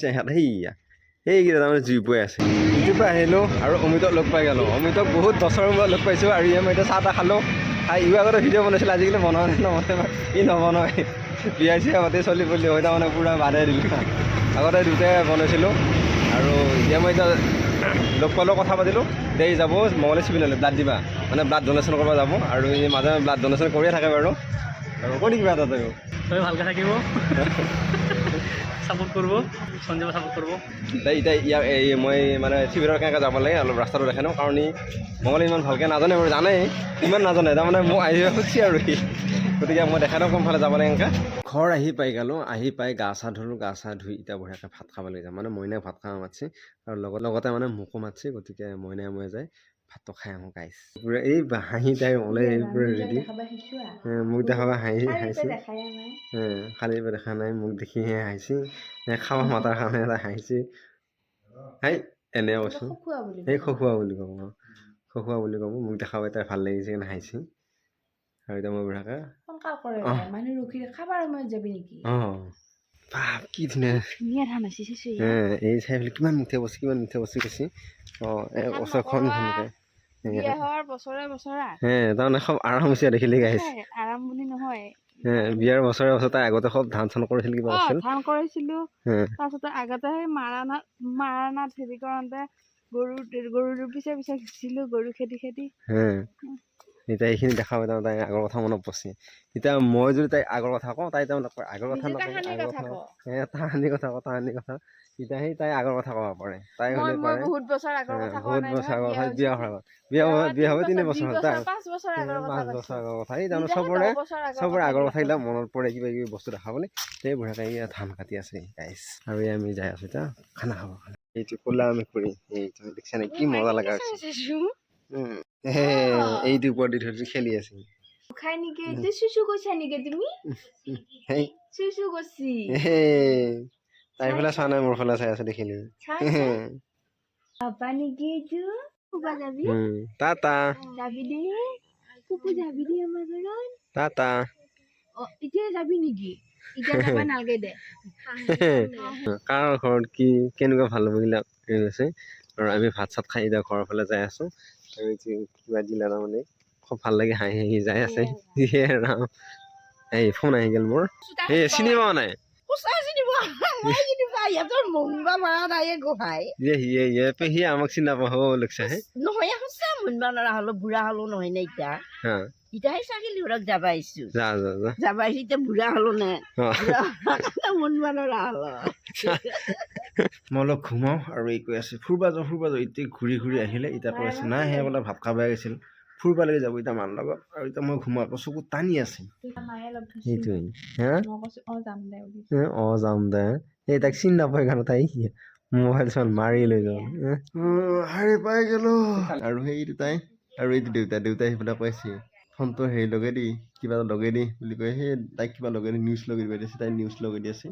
আছে ইহঁত সেইকেইটা তাৰমানে জুই পৰি আছে জুই পৰা আহিলোঁ আৰু অমিতক লগ পাই গ'লোঁ অমিতক বহুত বছৰৰ মূৰত লগ পাইছোঁ আৰু মই এতিয়া চাহ তাহ খালোঁ খাই ইও আগতে ভিডিঅ' বনাইছিল আজিকালি বনোৱা নবনাই ই নবনাই বিয়া চিয়া পাতি চলি পলি হৈ তাৰমানে পূৰা বাধাই দিলোঁ আগতে দুটাই বনাইছিলোঁ আৰু এতিয়া মই এতিয়া লগ পালেও কথা পাতিলোঁ এতিয়া যাব মঙলে চিভিললৈ ব্লাড দিবা মানে ব্লাড ডনেশ্যন কৰিব যাব আৰু এই মাজে ব্লাড ডনেশ্যন কৰিয়ে থাকে বাৰু আৰু কৈ কিবা এটা তইও তই ভালকৈ থাকিব ছাপোৰ্ট কৰিব সঞ্জীৱে ছাপোৰ্ট কৰিব এতিয়া ইয়াক এই মই মানে চিভিলৰ কেনেকৈ যাব লাগে অলপ ৰাস্তাটো দেখাই দিওঁ কাৰণ ই মঙলে ইমান ভালকৈ নাজানে বাৰু জানেই ইমান নাজানে তাৰমানে মোক আহিব খুজিছে আৰু সি গতিকে মই দেখাই দিওঁ কোনফালে যাব লাগে এনেকৈ ঘৰ আহি পাই গ'লোঁ আহি পাই গা চা ধুলোঁ গা চা ধুই এতিয়া বঢ়িয়াকৈ ভাত খাবলৈ যাম মানে মইনাই ভাত খাব মাতিছে আৰু লগতে মানে মোকো মাতিছে গতিকে মইনাই মই যাই ভাতটো খাই আহোঁ গাইছ পুৰা এই হাঁহি তাই ওলে এইবোৰে ৰেডি মোক দেখাব হাঁহিছে খালি দেখা নাই মোক দেখিহে হাঁহিছে খাব মাতাৰ কাৰণে এটা হাঁহিছে হাই এনে কৈছোঁ সেই খকুৱা বুলি ক'ব খকুৱা বুলি ক'ব মোক দেখাব তাই ভাল লাগিছে কাৰণে হাঁহিছে আৰু এতিয়া মই বুঢ়াকে বাপ কি ধুনীয়া এই চাই পেলাই কিমান মিঠা বস্তু কৈছে ওচৰখন ধুনীয়াকৈ তাৰমানে খুব আৰাম হৈছে দেখিলে গাইছে আৰাম বুলি নহয় বিয়াৰ বছৰে তাই আগতে খুব ধান চান কৰিছিল কিবা আছিল ধান কৰিছিলো তাৰপিছতে আগতে সেই মাৰানাথ হেৰি কৰোঁতে গৰুৰ পিছে পিছে ঘুচিলো গৰু খেদি এতিয়া এইখিনি দেখা পাই তাই আগৰ কথা মনত পৰিছে এতিয়া মই যদি তাইক আগৰ কথা কওঁ তাই তাৰমানে আগৰ কথা নকয় তাহানি কথা এতিয়া সেই তাই আগৰ কথা ক'ব পাৰে তাই হ'লে পাৰে বহুত বছৰ আগৰ কথা বিয়া হোৱাৰ বিয়া হ'ব 3 বছৰ হ'ল তাই 5 বছৰ আগৰ কথা এই তাৰমানে চবৰে আগৰ কথাবিলাক মনত পৰে কিবা কিবি বস্তু দেখাবলৈ সেই বুঢ়াকে ধান কাটি আছে গাইছ আৰু আমি যাই আছো এতিয়া খানা খাব এইটো ক'লা মেকুৰী এইটো দেখিছা নে কি মজা লগা হৈছে এইটো ওপৰত দি ধৰি খেলি আছে খাই নেকি এইটো চুচু কৈছা নেকি তুমি চুচু কৈছি তাই ফালে চোৱা নাই মোৰ ফালে চাই আছে দেখিলি পাপা নেকি এইটো ফুবা যাবি টাটা যাবি দে ফুপু যাবি দে আমাৰ ঘৰত টাটা এতিয়া যাবি নেকি এতিয়া যাবা নালগে দে কাৰ ঘৰত কি কেনেকুৱা ভাল লগিলাক আছে আৰু আমি ভাত চাত খাই এতিয়া ঘৰৰ ফালে যাই আছো আৰু কিবা দিলা তাৰমানে খুব ভাল লাগে হাঁহি হাঁহি যাই আছে এই ফোন আহি গ'ল মোৰ এই চিনি পোৱা নাই সি আমাক চিনি নাপাওঁ হ'ব লাগছে নহয় সঁচা মুনবা নৰা হলো বুঢ়া হলো নহয় নে এতিয়া ইটাহে চাকিলি ঘৰত যাবা আহিছো যাবা আহিছো এতিয়া বুঢ়া হলো নে মুনবা নৰা হলো মই অলপ ঘুমাওঁ আৰু এই কৈ আছে ফুৰবা যাওঁ এতিয়া ঘূৰি ঘূৰি আহিলে এতিয়া কৈ আছে নাই সেই বোলে ভাত খাব গৈছিল ফুৰবা লাগি যাব এতিয়া মাৰ লগত আৰু এতিয়া মই ঘুমাওঁ আকৌ চকু টানি আছে সেইটোৱে যাম দে এই তাক চিনি নাপায় কাৰণে তাই মোবাইল চোন মাৰি লৈ যাওঁ শাৰী পাই গ'লো আৰু সেইটো তাই আৰু এইটো দেউতাই সেইবিলাক কৈছে ফোনটো হেৰি লগাই দি কিবা এটা লগাই দি বুলি কয় সেই তাইক কিবা লগাই দি নিউজ লগাই দিব দিছে তাই নিউজ লগাই দি আছে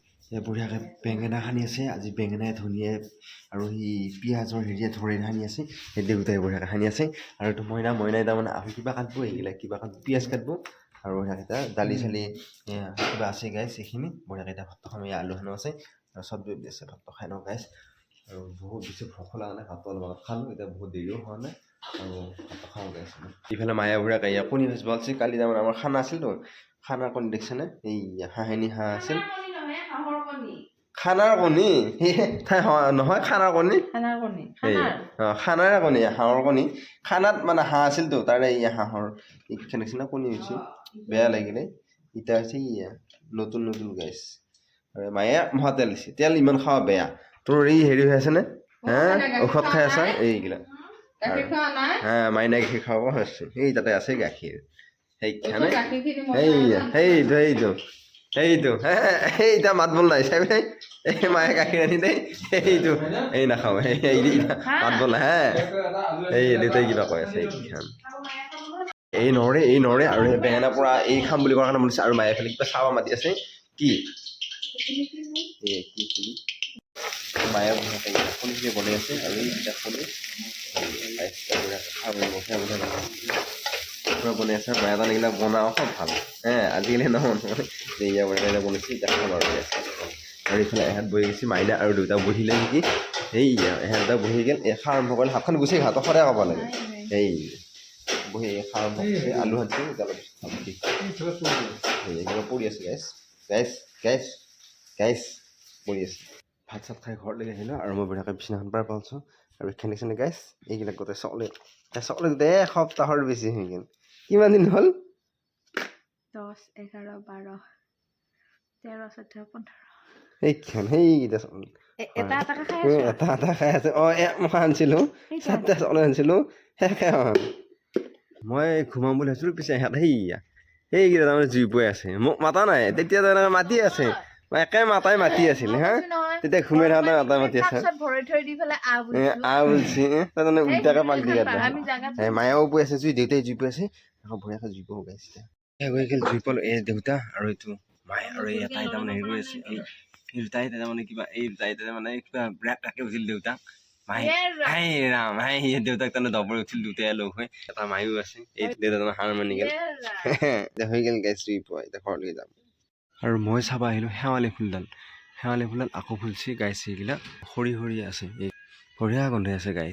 বঢ়িয়াকৈ বেঙেনা সানি আছে আজি বেঙেনাই ধনিয়াই আৰু সেই পিঁয়াজৰ হেৰিয়ে ধৰি সানি আছে সেই দেউতাই বঢ়িয়াকৈ সানি আছে আৰু এইটো মইনাই তাৰমানে আহি কিবা কাটব এইগিলা কিবা পিঁয়াজ কাটব আৰু বঢ়িয়াকেইটা দালি চালি কিবা আছে গাইছ এইখিনি বঢ়িয়াকেইটা ভাতটো খাম আলু খানো আছে আৰু চব্জি আছে ভাতটো খাই লওঁ গাইছ আৰু বহুত বেছি ভোক লগা নাই ভাতটো অলপ খালোঁ এতিয়া বহুত দেৰিও হোৱা নাই আৰু ভাতটো খাওঁ গাইছ ইফালে মায়া বুঢ়াকে কণী ভাজিব আছে কালি তাৰমানে আমাৰ খানা আছিলতো খানাৰ কণী দেখিছেনে এই হাঁহেনি হাঁহ আছিল খানাৰ কণী নহয় খানাৰ কণী খানাৰে কণী হাঁহৰ কণী খানাত মানে হাঁহ আছিলতো তাৰে এই হাঁহৰ নিচিনা কণী হৈছিল বেয়া লাগিলে এতিয়া হৈছে নতুন গাইছ আৰু মায়ে মহা তেল দিছে তেল ইমান খাৱা বেয়া তোৰ এই হেৰি হৈ আছেনে ঔষধ খাই আছা এইগিলা মাইনাই গাখীৰ খাব হৈছে এই তাতে আছে গাখীৰ সেইখানে সেইটো এতিয়া মাত বোল নাই চাবি এই মায়ে গাখীৰ আনি দেই সেইটো এই নাখাওঁ মাত বোল এই দেউতাই কিবা কৈ আছে এই নৰে আৰু বেঙেনা পৰা এই খাম বুলি কোৱাৰ কাৰণে মন আৰু মায়ে ফালে কিবা চাব মাতি আছে কি মায়ে কণীখিনি বনাই আছে আৰু এইকেইটা কণী বনাই আছে মায়ে এইবিলাক বনাওঁ খুব ভাল আজিকালি নহয় বনাইছে এতিয়া খাম আৰু আৰু এইফালে এহেঁত বহি গৈছে মাইনা আৰু দেউতা বহিলে নেকি সেই এহেঁত বহি গ'ল এষা আৰম্ভ কৰিলে হাতখন গুচি ঘাটো সদায় ক'ব লাগে সেই বহি এষা আৰম্ভ কৰিছে আলু ভাজি এইবিলাক পৰি আছে গাইছ গাইছ গাইছ গাইছ পৰি আছে ভাত চাত খাই ঘৰলৈকে আহিলোঁ আৰু মই বঢ়িয়াকৈ বিচনাখন পাৰ পাইছোঁ আৰু খেনিছেনে গাইছ এইবিলাক গোটেই চকলেট চকলেট এসপ্তাহৰ বেছি হৈ গ'ল কিমান দিন হ'ল 10, 11, 12, 13, 14, 15 এইখন সেইকেইটা চকলেট এটা এটা খাই আছে মই আনিছিলোঁ 7টা চকলেট আনিছিলোঁ শেষে হ'ল মই ঘুমাম বুলি ভাবিছিলোঁ পিছে ইহঁত সেইকেইটা তাৰমানে জুই পৰি আছে মোক মাতা নাই তেতিয়া তাৰমানে মাতি আছে একে মাতাই মাতি আছিল হা তেতিয়া ঘুমাই থাকোঁতে মাতাই মাতি আছে বুলিছে তাৰমানে উল্টাকে পাক দি মায়াও পৰি আছে জুই দেউতাই জুই পৰি আছে আকৌ ভয়াকে জুই পৰি শুকাইছে গৈ গ'ল জুই পালোঁ এই দেউতা আৰু এইটো মায়ে আৰু এই এটাই তাৰমানে হেৰি কৰি আছে এই দুটাই তাৰমানে কিবা এই দুটাই মানে কিবা ব্ৰেক ৰাখি উঠিল দেউতাক মায়ে হাই ৰাম হাই দেউতাক তাৰমানে দবৰি উঠিল দুটাই লগ হৈ এটা মায়ো আছে এই দেউতা তাৰমানে হাৰ মানি গ'ল এতিয়া হৈ গ'ল গাইছ জুই পোৱা এতিয়া ঘৰলৈকে যাম আৰু মই চাব আহিলোঁ শেৱালি ফুলডাল আকৌ ফুলছি গাইছ এইবিলাক সৰি সৰি আছে এই বঢ়িয়া গোন্ধাই আছে গাইছ